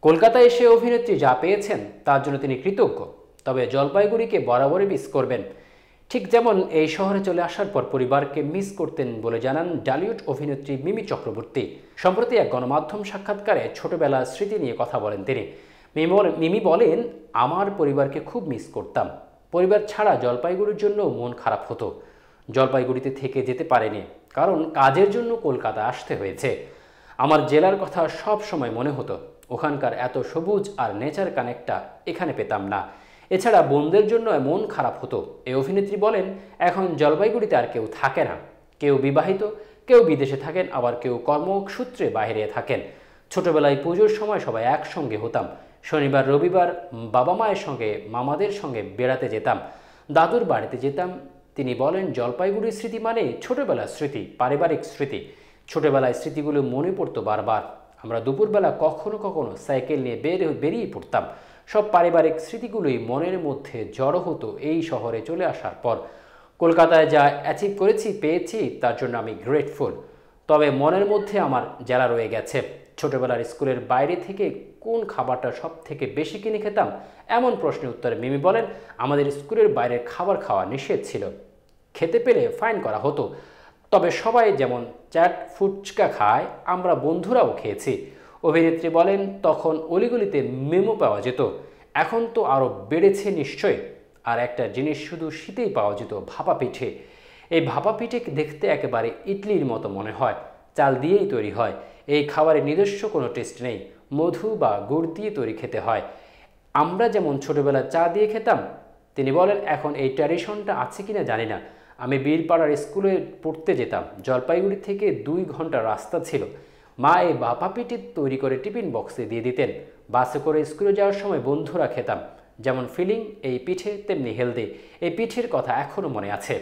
কলকাতায় এসে অভিনেত্রী যা পেয়েছেন তার জন্য তিনি কৃতজ্ঞ, তবে জলপাইগুড়িকে বরাবরই মিস করবেন। ঠিক যেমন এই শহরে চলে আসার পর পরিবারকে মিস করতেন বলে জানান ডালিউড অভিনেত্রী মিমি চক্রবর্তী। সম্প্রতি এক গণমাধ্যম সাক্ষাৎকারে ছোটবেলার স্মৃতি নিয়ে কথা বলেন তিনি। মিমি বলেন, আমার পরিবারকে খুব মিস করতাম। পরিবার ছাড়া জলপাইগুড়ির জন্য মন খারাপ হতো। জলপাইগুড়িতে থেকে যেতে পারেনি, কারণ কাজের জন্য কলকাতা আসতে হয়েছে। আমার জেলার কথা সব সময় মনে হতো, ওখানকার এত সবুজ আর নেচার কানেক্টটা এখানে পেতাম না। এছাড়া বোনদের জন্য মন খারাপ হতো। এই অভিনেত্রী বলেন, এখন জলপাইগুড়িতে আর কেউ থাকে না। কেউ বিবাহিত, কেউ বিদেশে থাকেন, আবার কেউ কর্মসূত্রে বাইরে থাকেন। ছোটবেলায় পুজোর সময় সবাই একসঙ্গে হতাম। শনিবার রবিবার বাবা মায়ের সঙ্গে মামাদের সঙ্গে বেড়াতে যেতাম, দাদুর বাড়িতে যেতাম। তিনি বলেন, জলপাইগুড়ির স্মৃতি মানে ছোটবেলার স্মৃতি, পারিবারিক স্মৃতি। ছোটবেলায় স্মৃতিগুলো মনে পড়তো বারবার। আমরা দুপুরবেলা কখনো কখনো সাইকেল নিয়ে বেরিয়ে পড়তাম। সব পারিবারিক স্মৃতিগুলোই মনের মধ্যে জড়ো হতো এই শহরে চলে আসার পর। কলকাতায় যা অ্যাচিভ করেছি, পেয়েছি, তার জন্য আমি গ্রেটফুল। তবে মনের মধ্যে আমার জেলা রয়ে গেছে। ছোটবেলার স্কুলের বাইরে থেকে কোন খাবারটা সব থেকে বেশি কিনে খেতাম, এমন প্রশ্নের উত্তরে মিমি বলেন, আমাদের স্কুলের বাইরের খাবার খাওয়া নিষেধ ছিল। খেতে পেলে ফাইন করা হতো। তবে সবাই যেমন চাট ফুচকা খায়, আমরা বন্ধুরাও খেয়েছি। অভিনেত্রী বলেন, তখন অলিগলিতে মেমো পাওয়া যেত, এখন তো আরও বেড়েছে নিশ্চয়। আর একটা জিনিস শুধু শীতেই পাওয়া যেত, ভাপা পিঠে। এই ভাপা পিঠে দেখতে একেবারে ইডলির মতো মনে হয়, চাল দিয়েই তৈরি হয়। এই খাবারের নিজস্ব কোনো টেস্ট নেই, মধু বা গুড় দিয়ে তৈরি খেতে হয়। আমরা যেমন ছোটবেলায় চা দিয়ে খেতাম। তিনি বলেন, এখন এই ট্র্যাডিশনটা আছে কিনা জানি না। আমি বীরপাড়ার স্কুলে পড়তে যেতাম, জলপাইগুড়ি থেকে 2 ঘন্টা রাস্তা ছিল। মা এই ভাপা পিঠে তৈরি করে টিফিন বক্সে দিয়ে দিতেন। বাসে করে স্কুলে যাওয়ার সময় বন্ধুরা খেতাম। যেমন ফিলিং এই পিঠে, তেমনি হেলদি। এই পিঠের কথা এখনও মনে আছে।